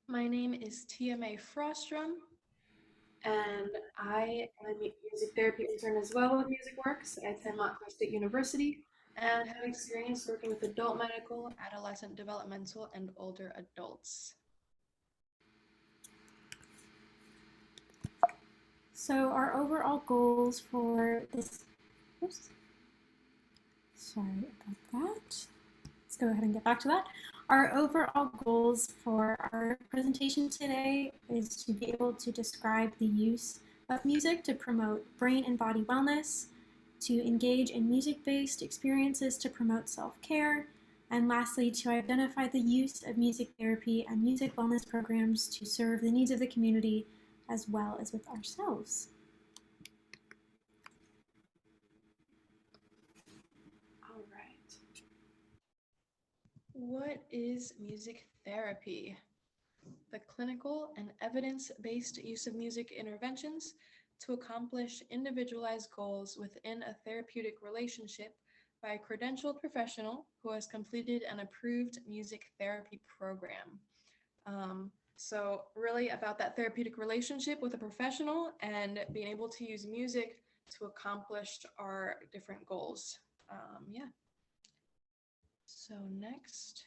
My name is TMA Frostrom, and I am a music therapy intern as well with MusicWorks. I attend Montclair State University and have experience working with adult medical, adolescent developmental, and older adults. So our overall goals for this, oops, sorry about that. Let's go ahead and get back to that. Our overall goals for our presentation today is to be able to describe the use of music to promote brain and body wellness, to engage in music-based experiences to promote self-care, and lastly, to identify the use of music therapy and music wellness programs to serve the needs of the community as well as with ourselves. All right. What is music therapy? The clinical and evidence-based use of music interventions to accomplish individualized goals within a therapeutic relationship by a credentialed professional who has completed an approved music therapy program. So really about that therapeutic relationship with a professional and being able to use music to accomplish our different goals. Yeah. So next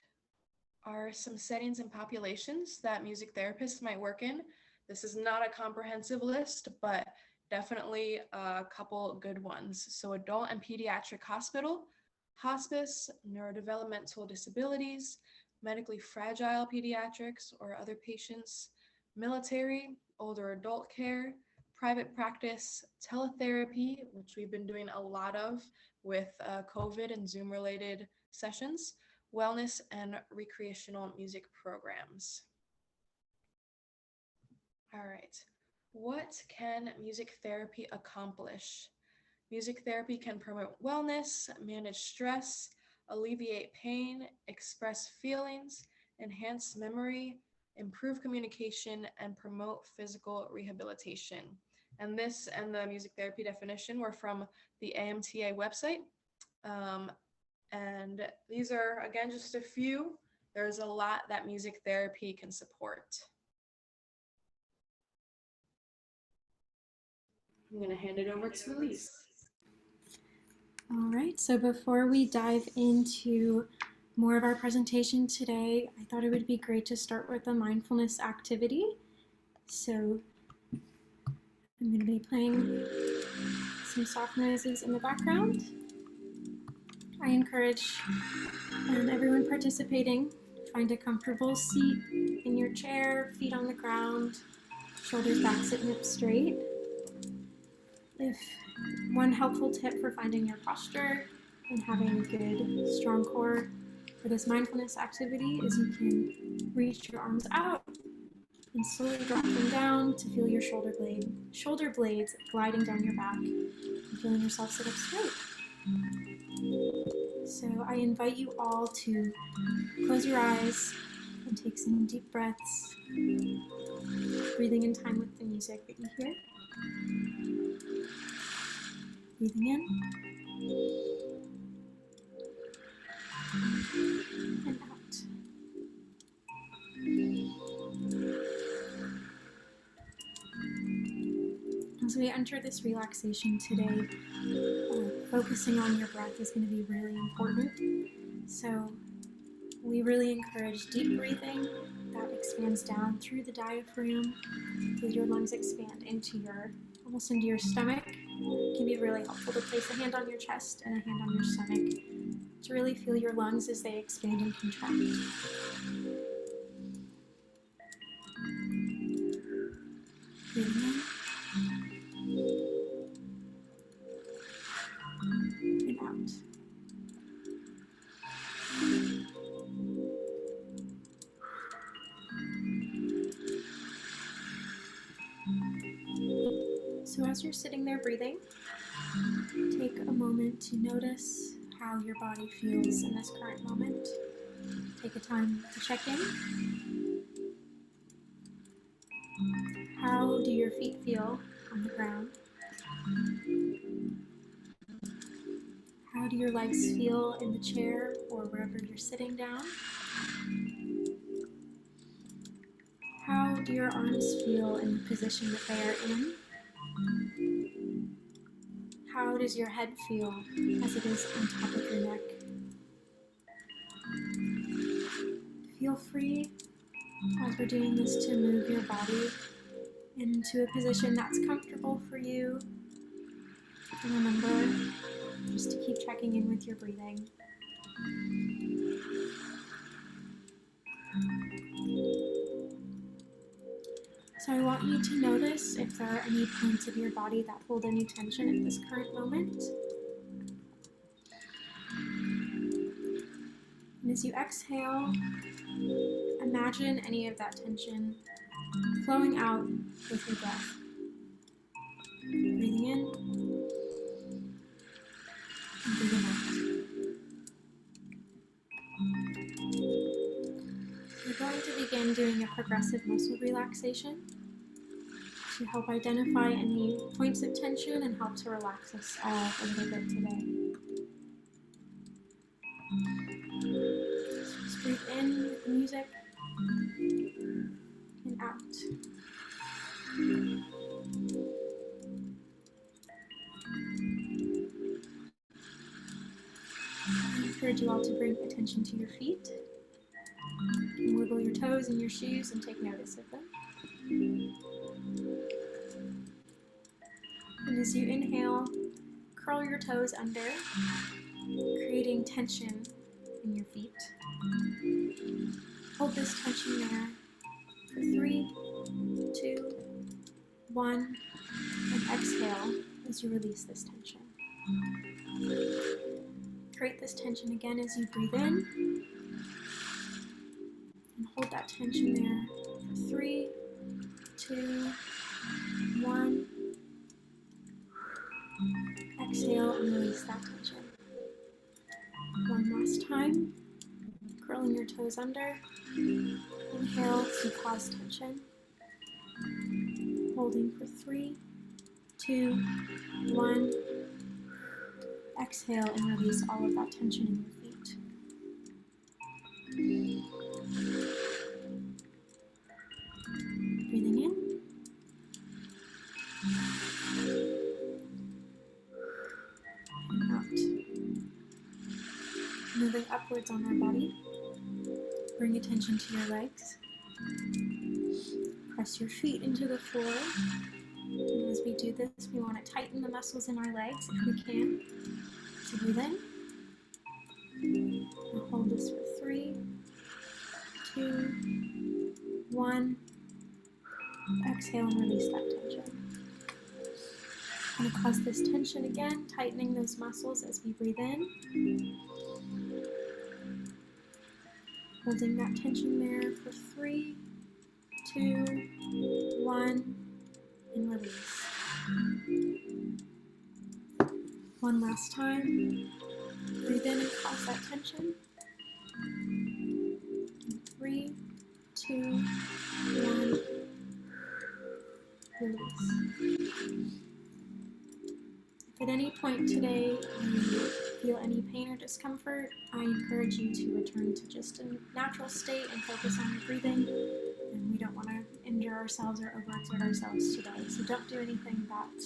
are some settings and populations that music therapists might work in. This is not a comprehensive list, but definitely a couple good ones. So adult and pediatric hospital, hospice, neurodevelopmental disabilities, medically fragile pediatrics or other patients, military, older adult care, private practice, teletherapy, which we've been doing a lot of with COVID and Zoom related sessions, wellness and recreational music programs. All right. What can music therapy accomplish? Music therapy can promote wellness, manage stress, alleviate pain, express feelings, enhance memory, improve communication, and promote physical rehabilitation. And this and the music therapy definition were from the AMTA website. Um, and these are, again, just a few. There's a lot that music therapy can support. I'm going to hand it over to Elise. All right, so before we dive into more of our presentation today, I thought it would be great to start with a mindfulness activity. So I'm going to be playing some soft noises in the background. I encourage everyone participating, find a comfortable seat in your chair, feet on the ground, shoulders back, sitting up straight. If one helpful tip for finding your posture and having a good, strong core for this mindfulness activity is you can reach your arms out and slowly drop them down to feel your shoulder blades gliding down your back and feeling yourself sit up straight. So I invite you all to close your eyes and take some deep breaths, breathing in time with the music that you hear. Breathing in and out. As we enter this relaxation today, focusing on your breath is going to be really important. So we really encourage deep breathing that expands down through the diaphragm, as your lungs expand almost into your stomach. It can be really helpful to place a hand on your chest and a hand on your stomach to really feel your lungs as they expand and contract. Breathing in and out. So as you're sitting there breathing, take a moment to notice how your body feels in this current moment. Take a time to check in. How do your feet feel on the ground? How do your legs feel in the chair or wherever you're sitting down? do your arms feel in the position that they are in? How does your head feel as it is on top of your neck? Feel free as we're doing this to move your body into a position that's comfortable for you. And remember just to keep checking in with your breathing. So I want you to notice if there are any points of your body that hold any tension at this current moment. And as you exhale, imagine any of that tension flowing out with your breath. Breathing in and breathing out. We're going to begin doing a progressive muscle relaxation to help identify any points of tension and help to relax us all a little bit today. So just breathe in with the music and out. I encourage you all to bring attention to your feet. You can wiggle your toes in your shoes and take notice of them. And as you inhale, curl your toes under, creating tension in your feet. Hold this tension there for 3, 2, 1, and exhale as you release this tension. Create this tension again as you breathe in, and hold that tension there for 3, 2, 1. Exhale and release that tension. One last time, curling your toes under. Inhale as you pause tension. Holding for 3, 2, 1. Exhale and release all of that tension in your feet. Breathing in. And out. Moving upwards on our body. Bring attention to your legs. Press your feet into the floor. And as we do this, we want to tighten the muscles in our legs if we can. So breathe in. And hold this for 3, 2, 1. Exhale and release that tension. I'm going to cause this tension again, tightening those muscles as we breathe in. Holding that tension there for 3, 2, 1, and release. One last time. Breathe in and cause that tension. 3, 2, 1, release. If at any point today you feel any pain or discomfort, I encourage you to return to just a natural state and focus on your breathing. And we don't want to injure ourselves or overexert ourselves today, so don't do anything that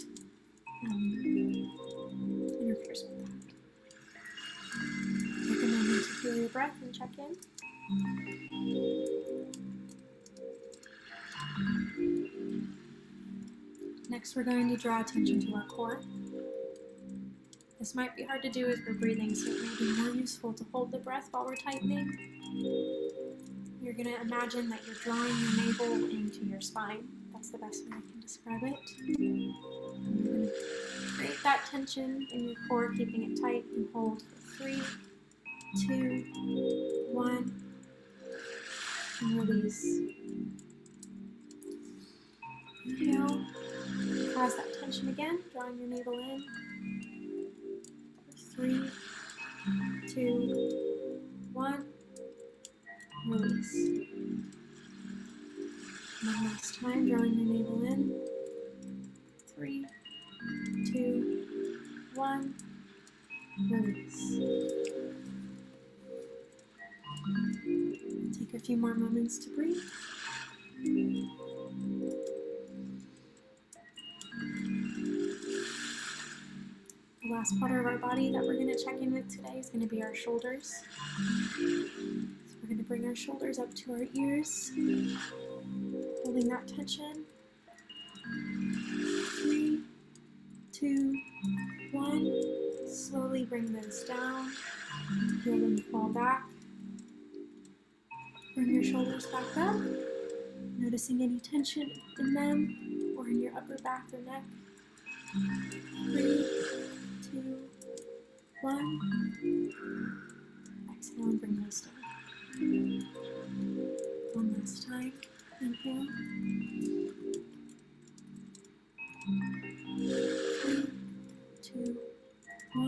interferes with that. Take a moment to feel your breath and check in. Next, we're going to draw attention to our core. This might be hard to do as we're breathing, so it may be more useful to hold the breath while we're tightening. You're going to imagine that you're drawing your navel into your spine. That's the best way I can describe it. And you're going to create that tension in your core, keeping it tight, and hold for 3, 2, 1, and release. Inhale, cause that tension again, drawing your navel in. 3, 2, 1, release. One last time, drawing your navel in. 3, 2, 1, release. Take a few more moments to breathe. last part of our body that we're going to check in with today is going to be our shoulders. So we're going to bring our shoulders up to our ears, holding that tension. 3, 2, 1. Slowly bring those down. Feel them fall back. Bring your shoulders back up, noticing any tension in them or in your upper back or neck. 3, 2, 1. Exhale and bring those down. One last time. Inhale. 3, 2, 1.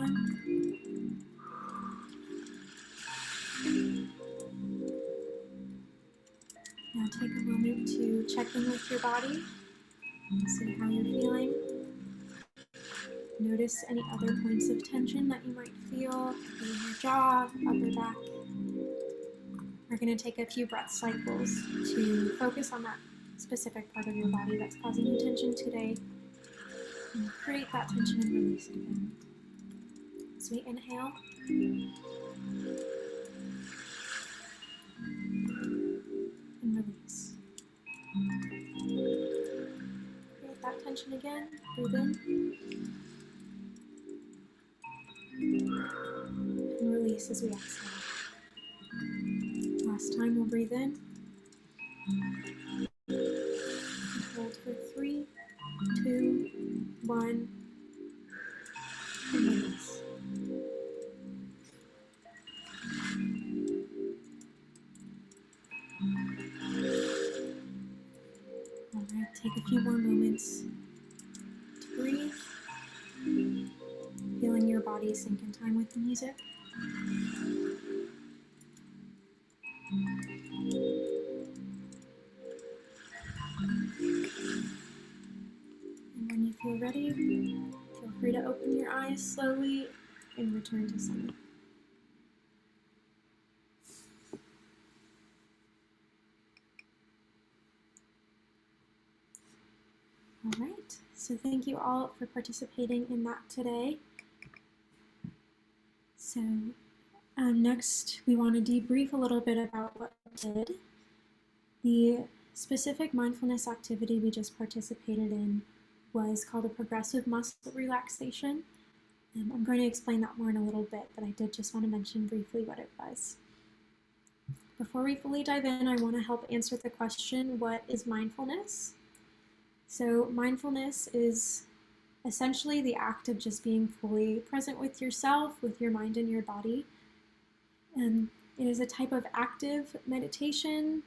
Now take a moment to check in with your body and see how you're feeling. Notice any other points of tension that you might feel in your jaw, upper back. We're going to take a few breath cycles to focus on that specific part of your body that's causing you tension today and create that tension and release it again. As we inhale, and release. Create that tension again. Breathe in. And release as we exhale. Last time we'll breathe in. Hold for 3, 2, 1. And release. Alright, take a few more moments to breathe, feeling your body sink in time with the music. And when you feel ready, feel free to open your eyes slowly and return to center. All right, so thank you all for participating in that today. So next we want to debrief a little bit about what we did. The specific mindfulness activity we just participated in was called a progressive muscle relaxation. I'm going to explain that more in a little bit, but I did just want to mention briefly what it was. Before we fully dive in, I want to help answer the question, what is mindfulness? So mindfulness is essentially the act of just being fully present with yourself, with your mind and your body. And it is a type of active meditation,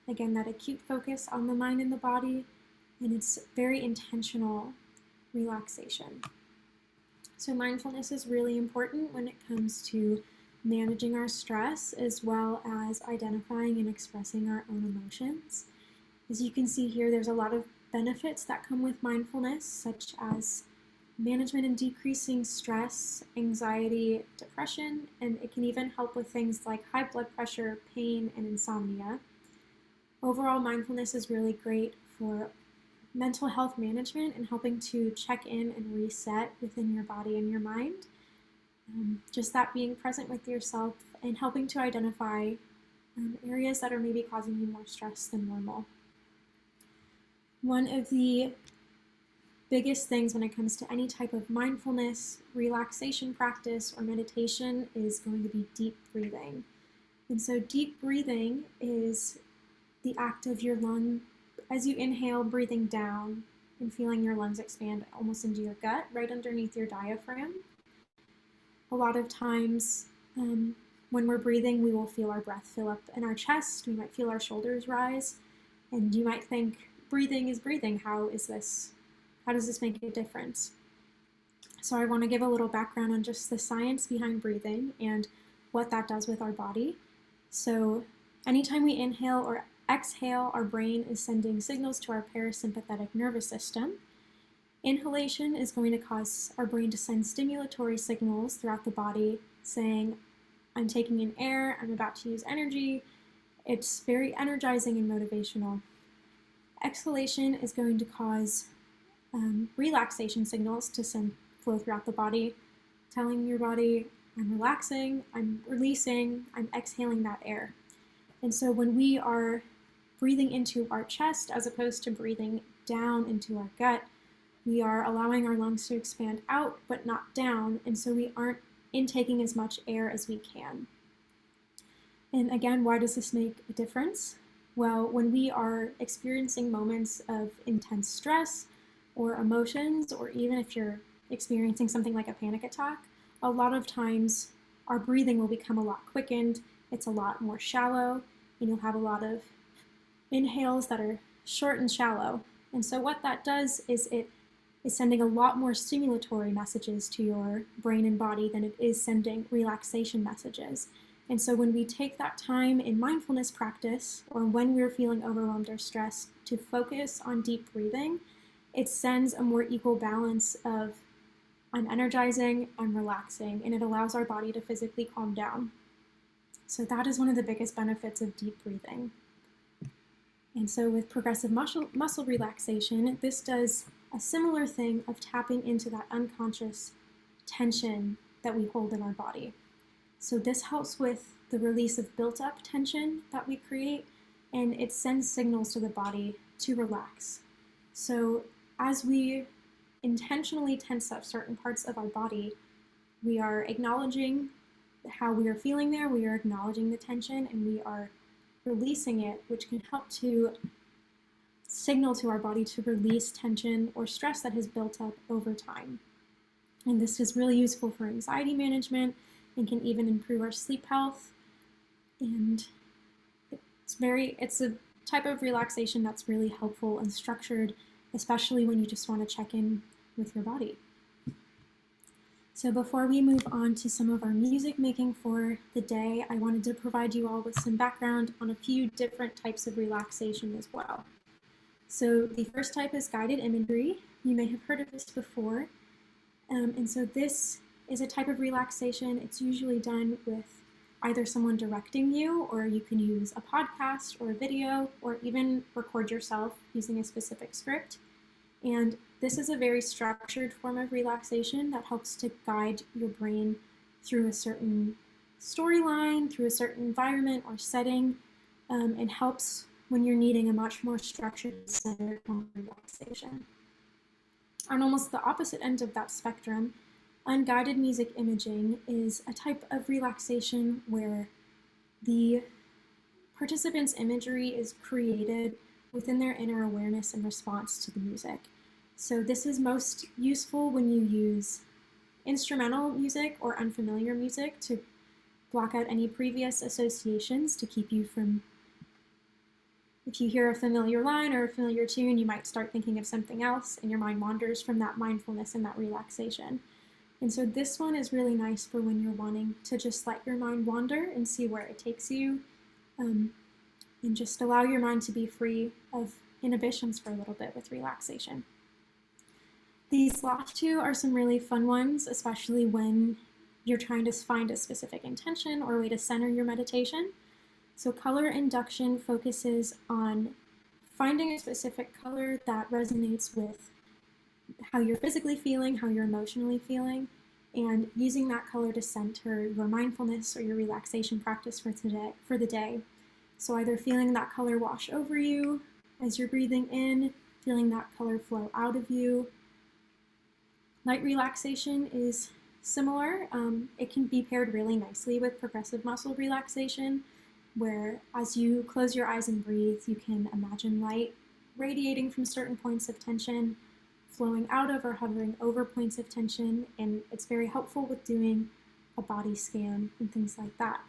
again, that acute focus on the mind and the body, and it's very intentional relaxation. So mindfulness is really important when it comes to managing our stress as well as identifying and expressing our own emotions. As you can see here, there's a lot of benefits that come with mindfulness, such as management and decreasing stress, anxiety, depression, and it can even help with things like high blood pressure, pain, and insomnia. Overall, mindfulness is really great for mental health management and helping to check in and reset within your body and your mind. Just that being present with yourself and helping to identify areas that are maybe causing you more stress than normal. One of the biggest things when it comes to any type of mindfulness, relaxation practice, or meditation is going to be deep breathing. And so deep breathing is the act of your lung, as you inhale, breathing down and feeling your lungs expand almost into your gut, right underneath your diaphragm. A lot of times when we're breathing, we will feel our breath fill up in our chest. We might feel our shoulders rise, and you might think, breathing is breathing. How does this make a difference? So I want to give a little background on just the science behind breathing and what that does with our body. So anytime we inhale or exhale, our brain is sending signals to our parasympathetic nervous system. Inhalation is going to cause our brain to send stimulatory signals throughout the body saying, I'm taking in air, I'm about to use energy. It's very energizing and motivational. Exhalation is going to cause relaxation signals to flow throughout the body. telling your body, I'm relaxing, I'm releasing, I'm exhaling that air. And so when we are breathing into our chest as opposed to breathing down into our gut, we are allowing our lungs to expand out but not down, and so we aren't intaking as much air as we can. And again, why does this make a difference? Well, when we are experiencing moments of intense stress or emotions, or even if you're experiencing something like a panic attack, a lot of times our breathing will become a lot quickened, it's a lot more shallow, and you'll have a lot of inhales that are short and shallow. And so what that does is it is sending a lot more stimulatory messages to your brain and body than it is sending relaxation messages. And so when we take that time in mindfulness practice, or when we're feeling overwhelmed or stressed, to focus on deep breathing, it sends a more equal balance of I'm energizing, I'm relaxing, and it allows our body to physically calm down. So that is one of the biggest benefits of deep breathing. And so with progressive muscle relaxation, this does a similar thing of tapping into that unconscious tension that we hold in our body. So this helps with the release of built-up tension that we create, and it sends signals to the body to relax. So as we intentionally tense up certain parts of our body, we are acknowledging how we are feeling there, we are acknowledging the tension, and we are releasing it, which can help to signal to our body to release tension or stress that has built up over time. And this is really useful for anxiety management and can even improve our sleep health. And it's a type of relaxation that's really helpful and structured, especially when you just want to check in with your body. So before we move on to some of our music making for the day, I wanted to provide you all with some background on a few different types of relaxation as well. So the first type is guided imagery. You may have heard of this before. And so this is a type of relaxation. It's usually done with either someone directing you, or you can use a podcast or a video, or even record yourself using a specific script. And this is a very structured form of relaxation that helps to guide your brain through a certain storyline, through a certain environment or setting, and helps when you're needing a much more structured, centered form of relaxation. On almost the opposite end of that spectrum, unguided music imaging is a type of relaxation where the participant's imagery is created within their inner awareness in response to the music. So this is most useful when you use instrumental music or unfamiliar music to block out any previous associations to keep you from, if you hear a familiar line or a familiar tune, you might start thinking of something else and your mind wanders from that mindfulness and that relaxation. And so this one is really nice for when you're wanting to just let your mind wander and see where it takes you, and just allow your mind to be free of inhibitions for a little bit with relaxation. These last two are some really fun ones, especially when you're trying to find a specific intention or way to center your meditation. So color induction focuses on finding a specific color that resonates with how you're physically feeling, how you're emotionally feeling, and using that color to center your mindfulness or your relaxation practice for the day. So either feeling that color wash over you as you're breathing in, feeling that color flow out of you. Light relaxation is similar. It can be paired really nicely with progressive muscle relaxation, where as you close your eyes and breathe, you can imagine light radiating from certain points of tension, flowing out of or hovering over points of tension, and it's very helpful with doing a body scan and things like that.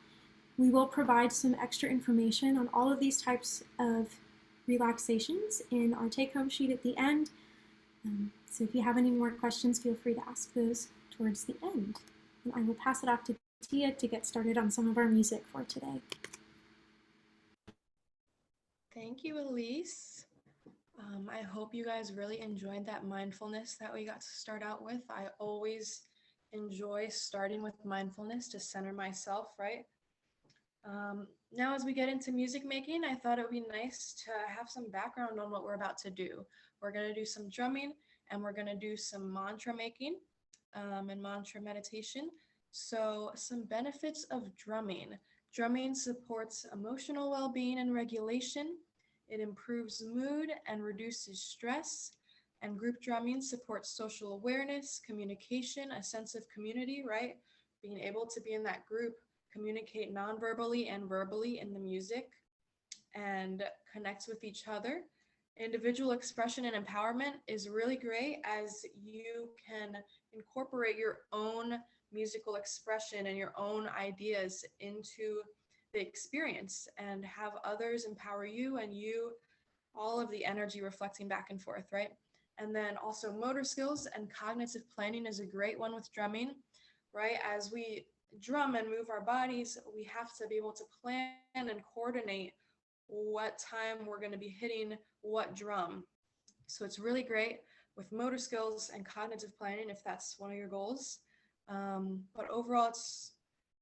We will provide some extra information on all of these types of relaxations in our take-home sheet at the end. So if you have any more questions, feel free to ask those towards the end. And I will pass it off to Tia to get started on some of our music for today. Thank you, Elise. I hope you guys really enjoyed that mindfulness that we got to start out with. I always enjoy starting with mindfulness to center myself, right? Now, as we get into music making, I thought it would be nice to have some background on what we're about to do. We're going to do some drumming and we're going to do some mantra making. and mantra meditation. So some benefits of drumming. Drumming supports emotional well-being and regulation. It improves mood and reduces stress. And group drumming supports social awareness, communication, a sense of community, right? Being able to be in that group, communicate non-verbally and verbally in the music, and connect with each other. Individual expression and empowerment is really great as you can incorporate your own musical expression and your own ideas into the experience and have others empower you and you all of the energy reflecting back and forth, right? And then also motor skills and cognitive planning is a great one with drumming, right? As we drum and move our bodies, we have to be able to plan and coordinate what time we're going to be hitting what drum. So it's really great with motor skills and cognitive planning if that's one of your goals. But overall, it's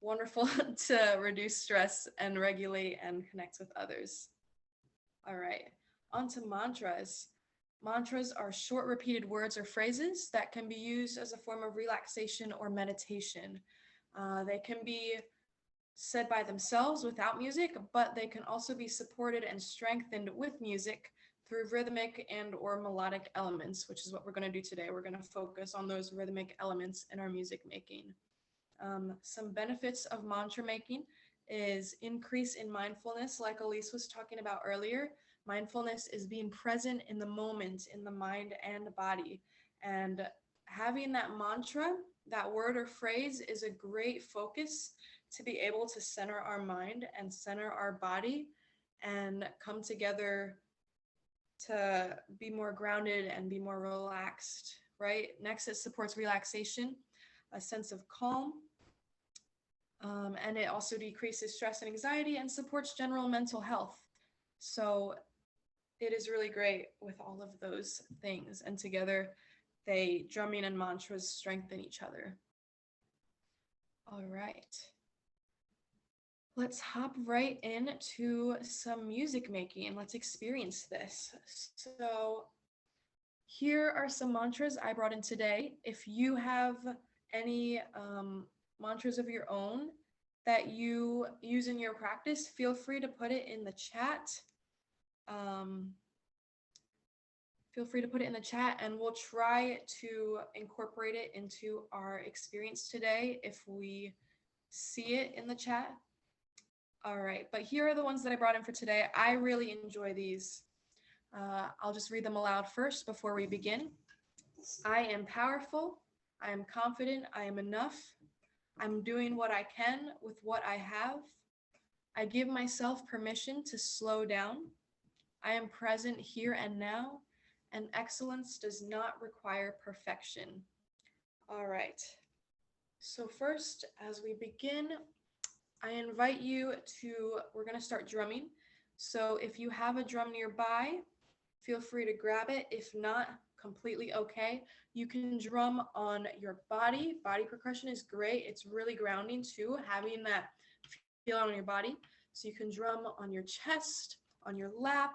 wonderful to reduce stress and regulate and connect with others. All right, on to mantras. Mantras are short repeated words or phrases that can be used as a form of relaxation or meditation. They can be said by themselves without music, but they can also be supported and strengthened with music through rhythmic and or melodic elements, which is what we're going to do today. We're going to focus on those rhythmic elements in our music making. Some benefits of mantra making is increase in mindfulness, like Elise was talking about earlier. Mindfulness is being present in the moment, in the mind and body. And having that mantra, that word or phrase, is a great focus to be able to center our mind and center our body and come together to be more grounded and be more relaxed, right? Next, it supports relaxation, a sense of calm, and it also decreases stress and anxiety and supports general mental health. So it is really great with all of those things, and together they, drumming and mantras, strengthen each other. All right. Let's hop right into some music making and let's experience this. So here are some mantras I brought in today. If you have any mantras of your own that you use in your practice, feel free to put it in the chat. Feel free to put it in the chat and we'll try to incorporate it into our experience today if we see it in the chat. All right, but here are the ones that I brought in for today. I really enjoy these. I'll just read them aloud first before we begin. I am powerful. I am confident. I am enough. I'm doing what I can with what I have. I give myself permission to slow down. I am present here and now, and excellence does not require perfection. All right. So first, as we begin, I invite you to, we're going to start drumming. So if you have a drum nearby, feel free to grab it. If not, completely okay. You can drum on your body. Body percussion is great. It's really grounding too, having that feel on your body. So you can drum on your chest, on your lap,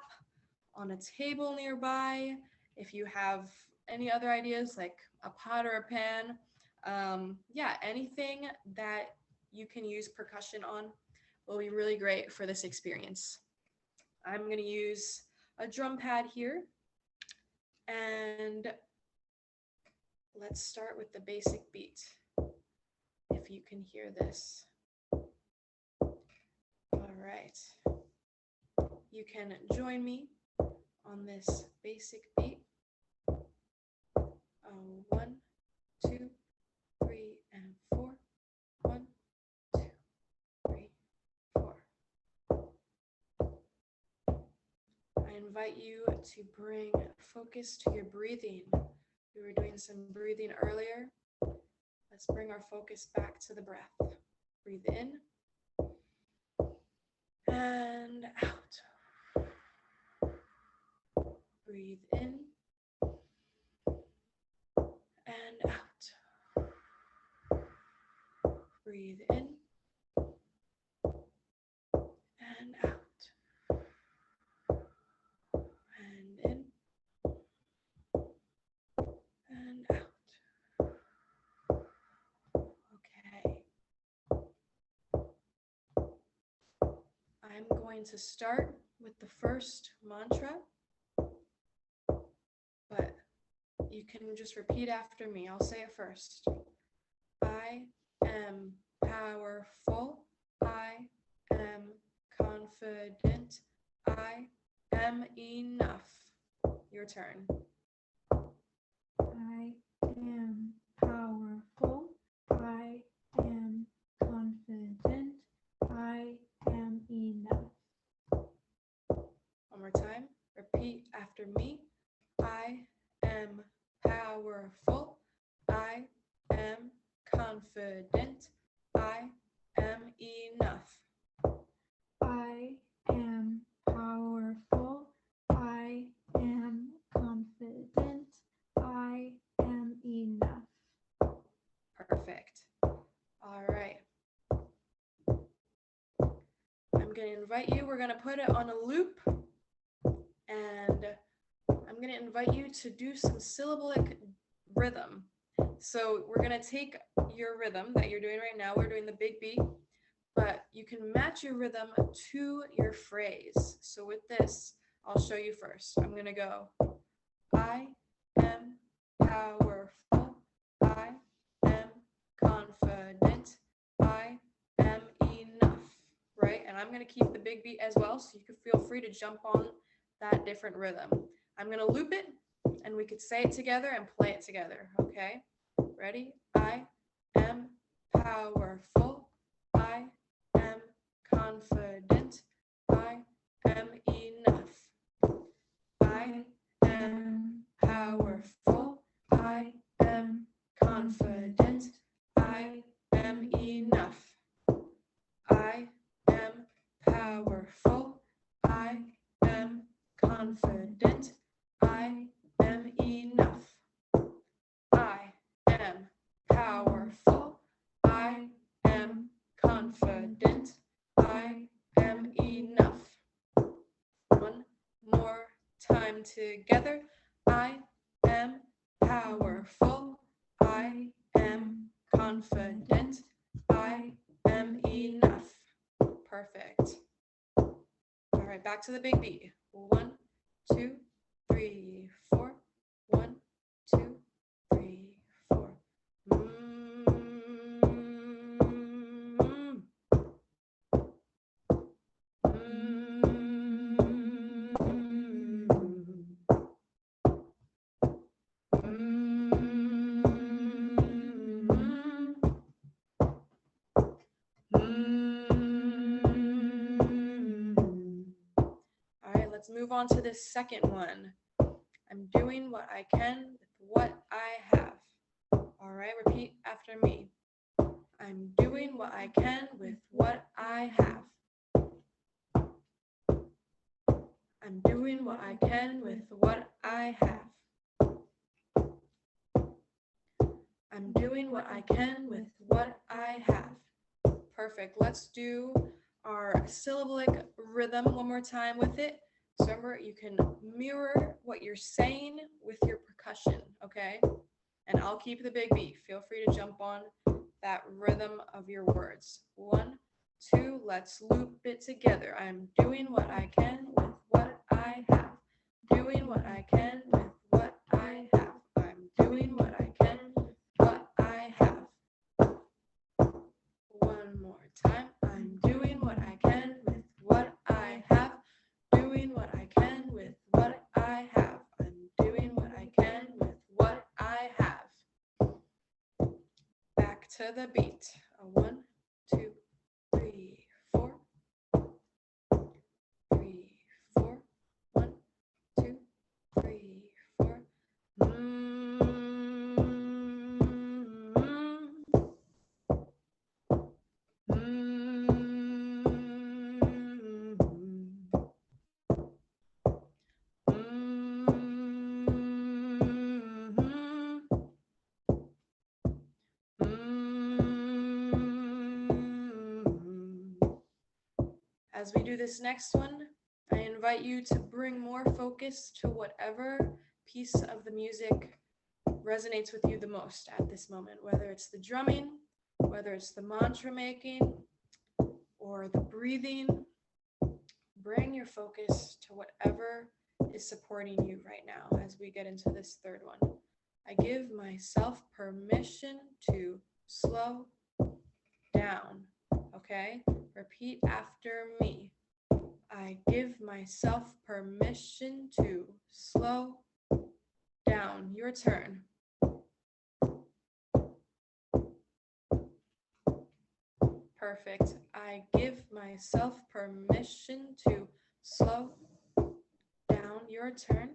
on a table nearby. If you have any other ideas like a pot or a pan, anything that you can use percussion on will be really great for this experience. I'm going to use a drum pad here, and let's start with the basic beat. If you can hear this. All right. You can join me on this basic beat. 1, 2, 3, and 4. 1, 2, 3, 4. I invite you to bring focus to your breathing. We were doing some breathing earlier. Let's bring our focus back to the breath. Breathe in and out. Breathe in and out. Breathe in and out. And in and out. I'm going to start with the first mantra, but you can just repeat after me. I'll say it first. I am powerful. I am confident. I am enough. Your turn. I am powerful. I am confident. I am enough. One more time. Repeat after me. I am powerful. I am confident. I am enough. I am powerful. I am confident. I am enough. Perfect. All right. I'm going to invite you. We're going to put it on a loop. And I'm going to invite you to do some syllabic rhythm. So we're going to take your rhythm that you're doing right now. We're doing the big beat, but you can match your rhythm to your phrase. So with this, I'll show you first. I'm going to go, I am powerful. I am confident. I am enough, right? And I'm going to keep the big beat as well, so you can feel free to jump on that different rhythm. I'm going to loop it, and we could say it together and play it together, okay? Ready? I am powerful. I am confident. I am enough. I am powerful. I am confident. I am enough. I am powerful. I am confident. I am enough. I am powerful. I am confident. I am enough. One more time together. I am powerful. I am confident. I am enough. Perfect. All right, back to the big beat. 1, 2, 3, 4. 1, 2, 3, 4. All right, let's move on to this second one. I'm doing what I can with what I have. All right, repeat after me. I'm doing what I can with what I have. I'm doing what I can with what I have. I'm doing what I can with what I have. Perfect. Let's do our syllabic rhythm one more time with it. So remember, you can mirror what you're saying with your percussion, okay? And I'll keep the big beat. Feel free to jump on that rhythm of your words. 1, 2, let's loop it together. I'm doing what I can with what I have. Doing what I can with what I have. I'm doing what I can with what I have. One more time. I'm doing what I can with what I have. Doing what I can with what I have. I'm doing what I can with what I have. Back to the beat. 1, 2, 3, 4. 3, 4. 1, 2, 3, 4. As we do this next one, I invite you to bring more focus to whatever piece of the music resonates with you the most at this moment, whether it's the drumming, whether it's the mantra making, or the breathing, bring your focus to whatever is supporting you right now as we get into this third one. I give myself permission to slow down. Okay? Repeat after me. I give myself permission to slow down. Your turn. Perfect. I give myself permission to slow down. Your turn.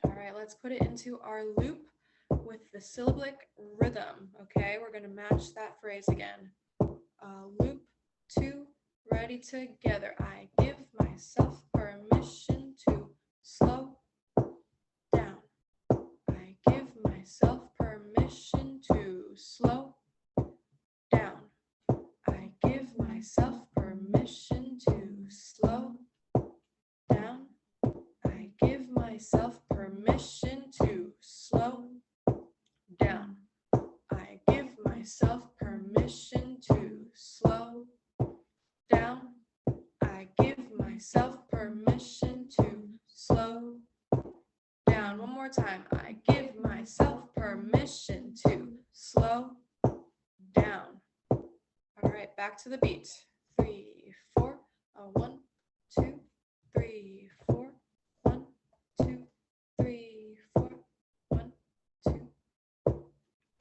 All right, let's put it into our loop with the syllabic rhythm. Okay, we're going to match that phrase again. Loop 2, ready, together. I give myself permission to slow down. I give myself permission to slow down. I give myself permission to slow down. I give myself permission to slow down. I give myself permission to slow down. I give myself permission to slow down. One more time. I give myself permission to slow down. All right, back to the beat. 3, 4. 1, 2, 3, 4. 1, 2, 3, 4. 1, 2.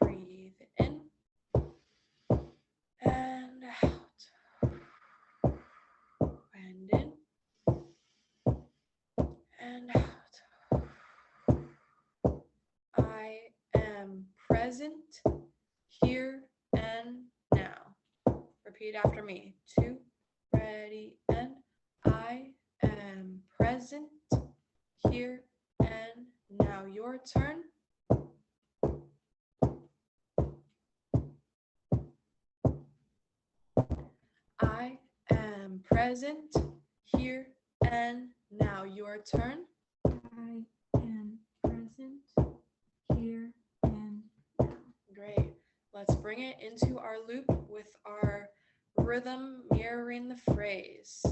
Breathe in and out. And in and out. I am present here and now. Repeat after me. 2, ready, and I am present here and now. Your turn. I am present here and now. Your turn. I am present here and now. Great. Let's bring it into our loop with our rhythm mirroring the phrase.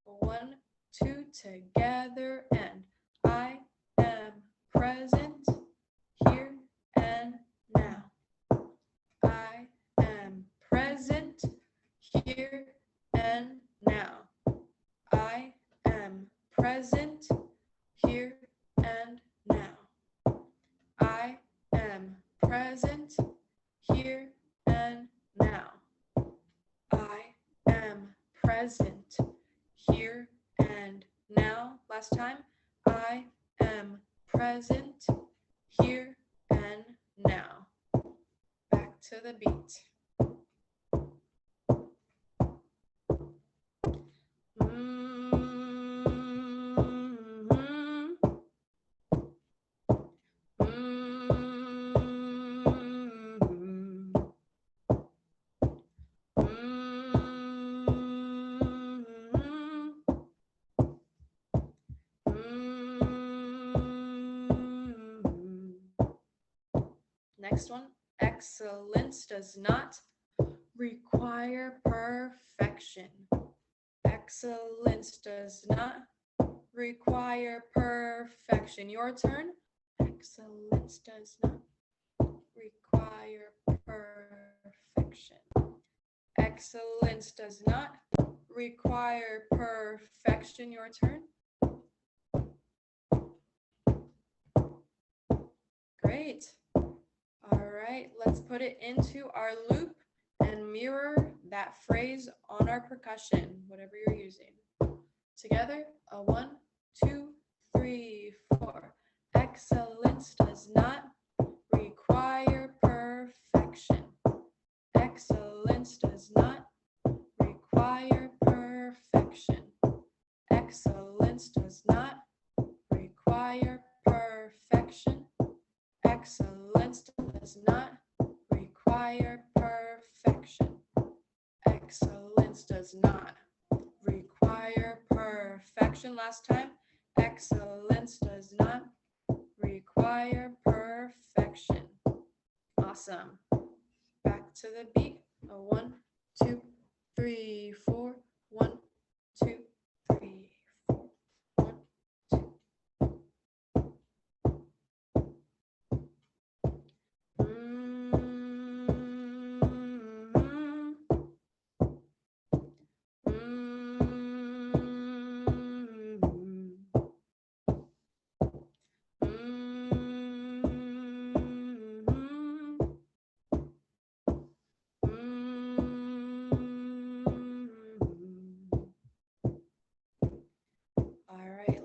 1, 2, together, and I am present here and now. I am present here and now. I am present here and now. I am present here and now. I am present here and now. Last time. I am present here and now. Back to the beat. Next one. Excellence does not require perfection. Excellence does not require perfection. Your turn. Excellence does not require perfection. Excellence does not require perfection. Your turn. Great. All right, let's put it into our loop and mirror that phrase on our percussion, whatever you're using. Together, 1, 2, 3, 4. Excellence does not require perfection. Excellence does not require perfection. Excellence does not require perfection. Excellence does not require perfection. Excellence does not require perfection. Last time. Excellence does not require perfection. Awesome. Back to the beat. 1, 2, 3, 4. 1, 2, 3, 4. 1, 2.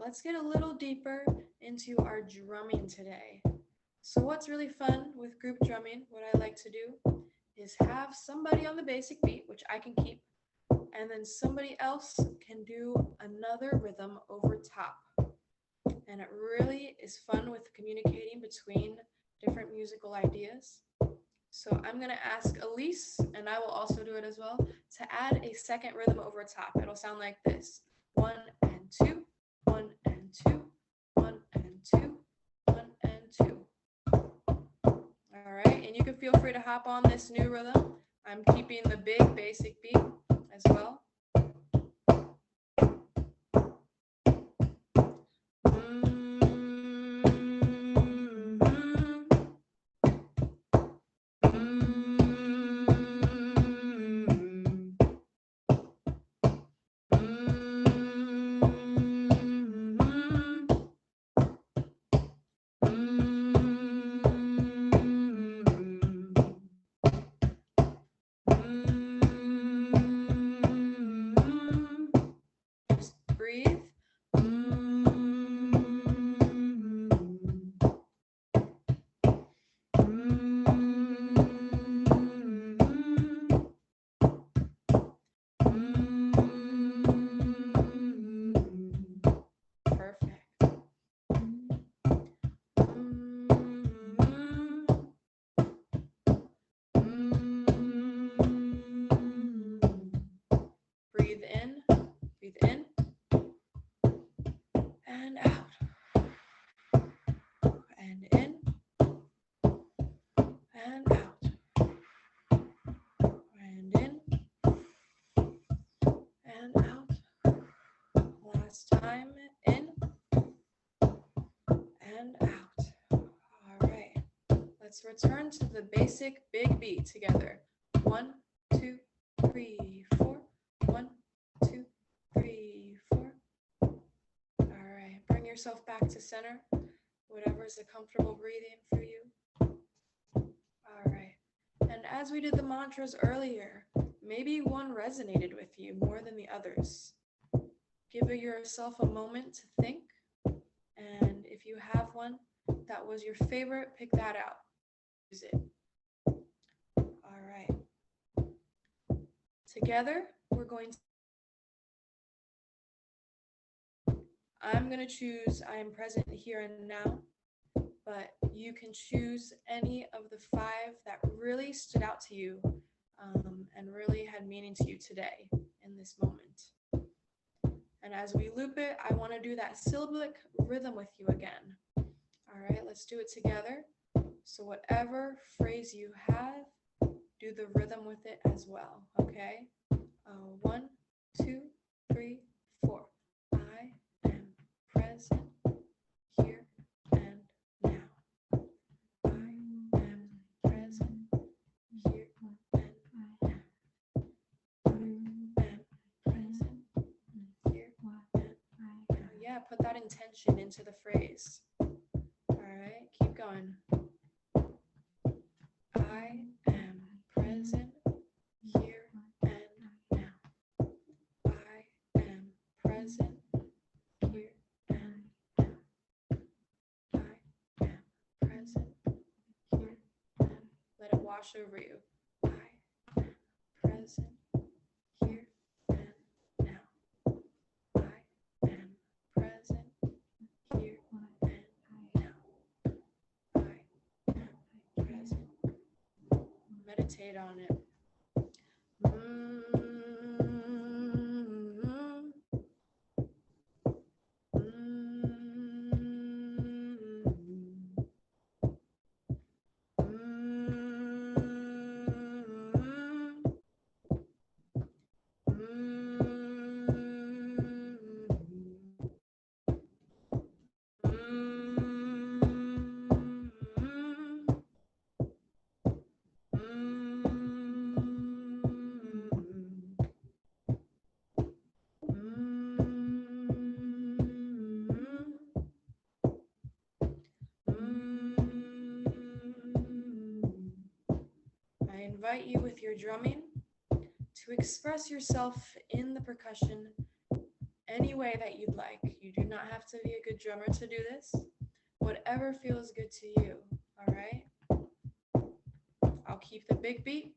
Let's get a little deeper into our drumming today. So what's really fun with group drumming, what I like to do, is have somebody on the basic beat, which I can keep, and then somebody else can do another rhythm over top. And it really is fun with communicating between different musical ideas. So I'm going to ask Elise, and I will also do it as well, to add a second rhythm over top. It'll sound like this. 1 and 2, 1 and 2, 1 and 2, 1 and 2. All right, and you can feel free to hop on this new rhythm. I'm keeping the big basic beat as well. Breathe. Perfect. Breathe in, and out, and in, and out, and in, and out. Last time, in, and out. All right, let's return to the basic big beat together. 1, 2, 3, 4. 1, 2, 3, 4. All right, bring yourself back to center, whatever is a comfortable breathing for you. All right, and as we did the mantras earlier, maybe one resonated with you more than the others. Give yourself a moment to think, and if you have one that was your favorite, pick that out. Use it. All right. Together, we're going to I'm going to choose I am present here and now, but you can choose any of the 5 that really stood out to you and really had meaning to you today in this moment. And as we loop it, I want to do that syllabic rhythm with you again. All right, let's do it together. So whatever phrase you have, do the rhythm with it as well, okay? 1, 2, 3, 4. I am present here and now. I am present here and now. I am present here and now. Yeah, put that intention into the phrase. All right, keep going. I am present here and now. I am present here and now. I am present here and let it wash over you. I am present here and now. I am present here and now. I am present. Meditate on it. invite you with your drumming to express yourself in the percussion any way that you'd like. You do not have to be a good drummer to do this. Whatever feels good to you, all right? I'll keep the big beat,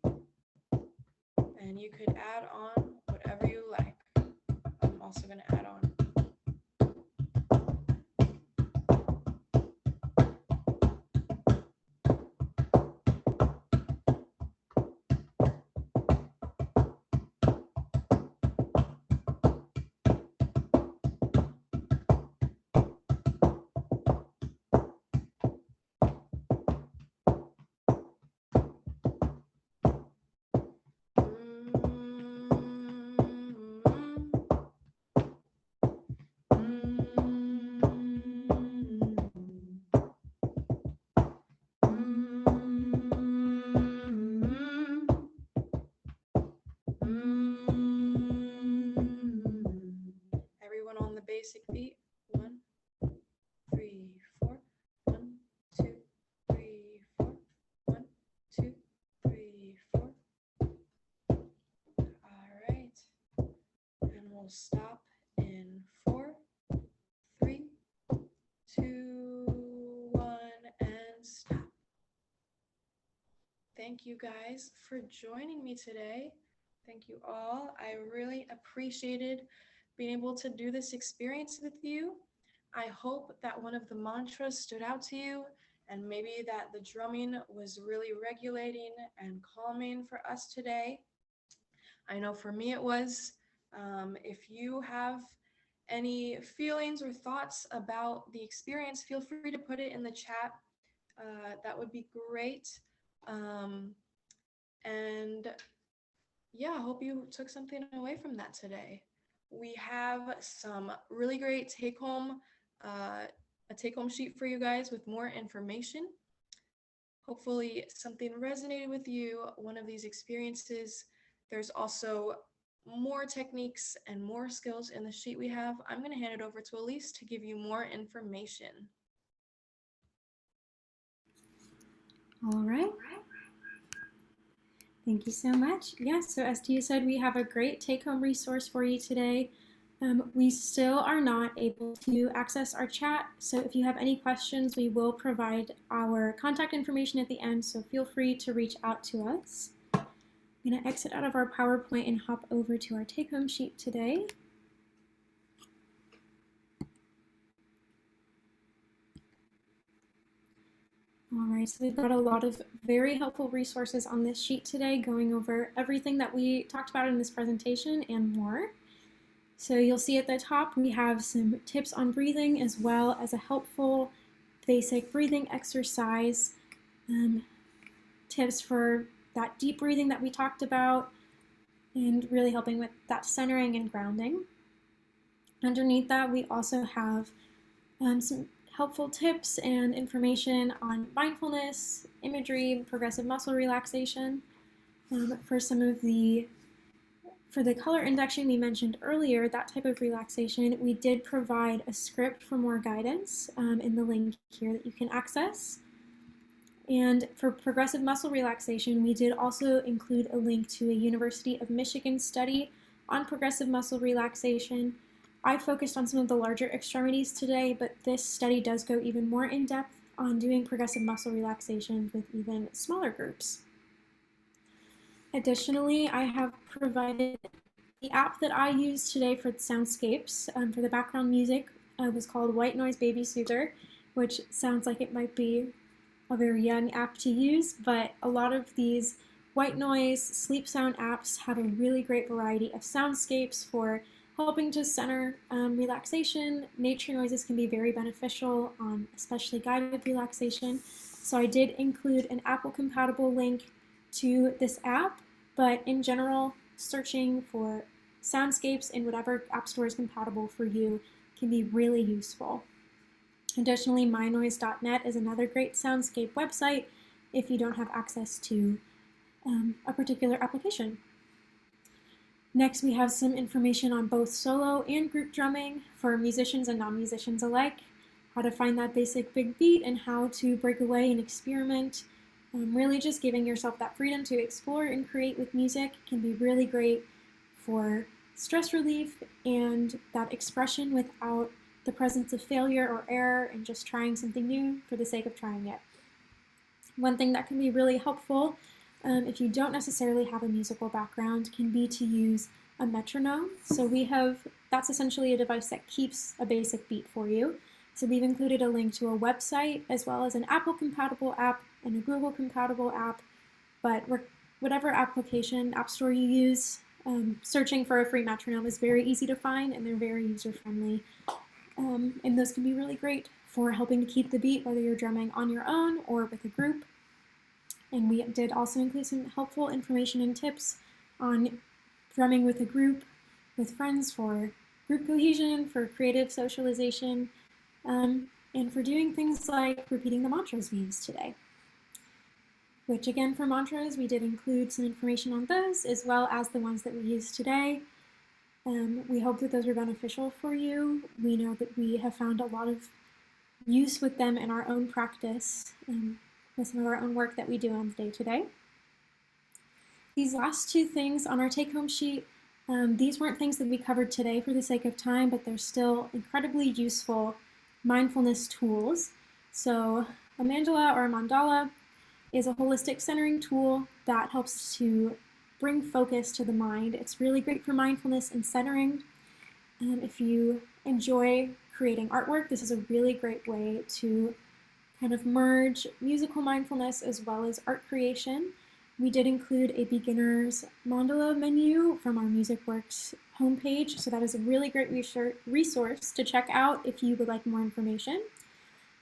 and you could add on whatever you like. I'm also going to add on. Everyone on the basic beat. 1, 3, 4. 1, 2, 3, 4. 1, 2, 3, 4. All right. And we'll stop in 4, 3, 2, 1, and stop. Thank you guys for joining me today. Thank you all. I really appreciated being able to do this experience with you. I hope that one of the mantras stood out to you, and maybe that the drumming was really regulating and calming for us today. I know for me it was. If you have any feelings or thoughts about the experience, feel free to put it in the chat. That would be great. And yeah, I hope you took something away from that today. We have some really great take-home, a take-home sheet for you guys with more information. Hopefully something resonated with you, one of these experiences. There's also more techniques and more skills in the sheet we have. I'm going to hand it over to Elise to give you more information. All right. Thank you so much. Yes, so as Tia said, we have a great take-home resource for you today. We still are not able to access our chat, so if you have any questions, we will provide our contact information at the end, so feel free to reach out to us. I'm going to exit out of our PowerPoint and hop over to our take-home sheet today. All right, so we've got a lot of very helpful resources on this sheet today, going over everything that we talked about in this presentation and more. So you'll see at the top, we have some tips on breathing as well as a helpful basic breathing exercise, tips for that deep breathing that we talked about, and really helping with that centering and grounding. Underneath that, we also have some helpful tips and information on mindfulness, imagery, progressive muscle relaxation. For the color induction we mentioned earlier, that type of relaxation, we did provide a script for more guidance in the link here that you can access. And for progressive muscle relaxation, we did also include a link to a University of Michigan study on progressive muscle relaxation. I focused on some of the larger extremities today, but this study does go even more in depth on doing progressive muscle relaxation with even smaller groups. Additionally, I have provided the app that I used today for the soundscapes for the background music. It was called White Noise Baby Soother, which sounds like it might be a very young app to use, but a lot of these white noise sleep sound apps have a really great variety of soundscapes for helping to center relaxation. Nature noises can be very beneficial on especially guided relaxation. So I did include an Apple-compatible link to this app, but in general, searching for soundscapes in whatever app store is compatible for you can be really useful. Additionally, mynoise.net is another great soundscape website if you don't have access to a particular application. Next, we have some information on both solo and group drumming for musicians and non-musicians alike, how to find that basic big beat and how to break away and experiment Really just giving yourself that freedom to explore and create with music can be really great for stress relief and that expression without the presence of failure or error and just trying something new for the sake of trying it. One thing that can be really helpful if you don't necessarily have a musical background can be to use a metronome. So that's essentially a device that keeps a basic beat for you. So we've included a link to a website as well as an Apple compatible app and a Google compatible app. But whatever app store you use, searching for a free metronome is very easy to find and they're very user friendly. And those can be really great for helping to keep the beat, whether you're drumming on your own or with a group. And we did also include some helpful information and tips on drumming with a group, with friends for group cohesion, for creative socialization, and for doing things like repeating the mantras we used today. Which again, for mantras, we did include some information on those, as well as the ones that we used today. We hope that those were beneficial for you. We know that we have found a lot of use with them in our own practice and with some of our own work that we do on the day-to-day. These last two things on our take-home sheet, these weren't things that we covered today for the sake of time, but they're still incredibly useful mindfulness tools. So a mandala or a mandala is a holistic centering tool that helps to bring focus to the mind. It's really great for mindfulness and centering. If you enjoy creating artwork, this is a really great way to kind of merge musical mindfulness as well as art creation. We did include a beginner's mandala menu from our MusicWorks homepage, so that is a really great resource to check out if you would like more information.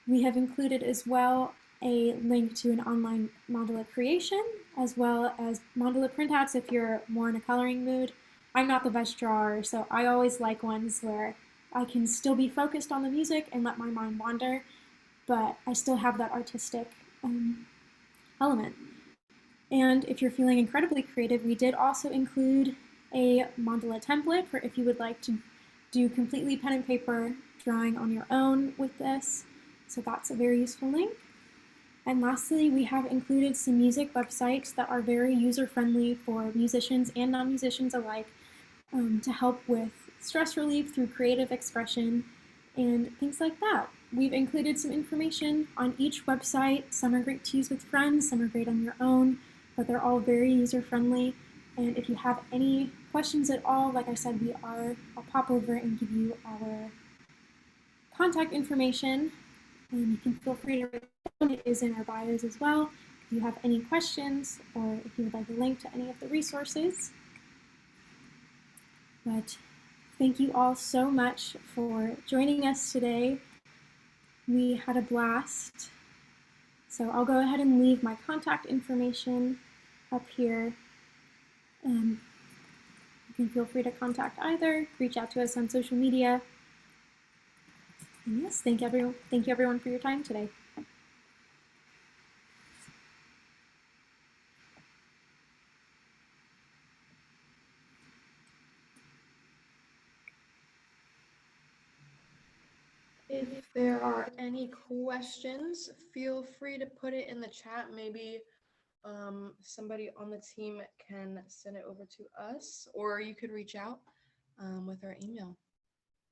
We have included as well a link to an online mandala creation, as well as mandala printouts if you're more in a coloring mood. I'm not the best drawer, so I always like ones where I can still be focused on the music and let my mind wander, but I still have that artistic element. And if you're feeling incredibly creative, we did also include a mandala template for if you would like to do completely pen and paper drawing on your own with this. So that's a very useful link. And lastly, we have included some music websites that are very user-friendly for musicians and non-musicians alike to help with stress relief through creative expression and things like that. We've included some information on each website. Some are great to use with friends, some are great on your own, but they're all very user-friendly. And if you have any questions at all, like I said, I'll pop over and give you our contact information. You can feel free to write it down. It is in our bios as well. If you have any questions or if you would like a link to any of the resources. But thank you all so much for joining us today. We had a blast. So I'll go ahead and leave my contact information up here. You can feel free to contact either, reach out to us on social media. And yes, thank you everyone for your time today. If there are any questions, feel free to put it in the chat. Maybe somebody on the team can send it over to us, or you could reach out with our email.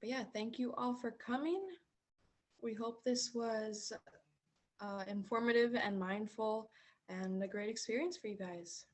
But yeah, thank you all for coming. We hope this was informative and mindful and a great experience for you guys.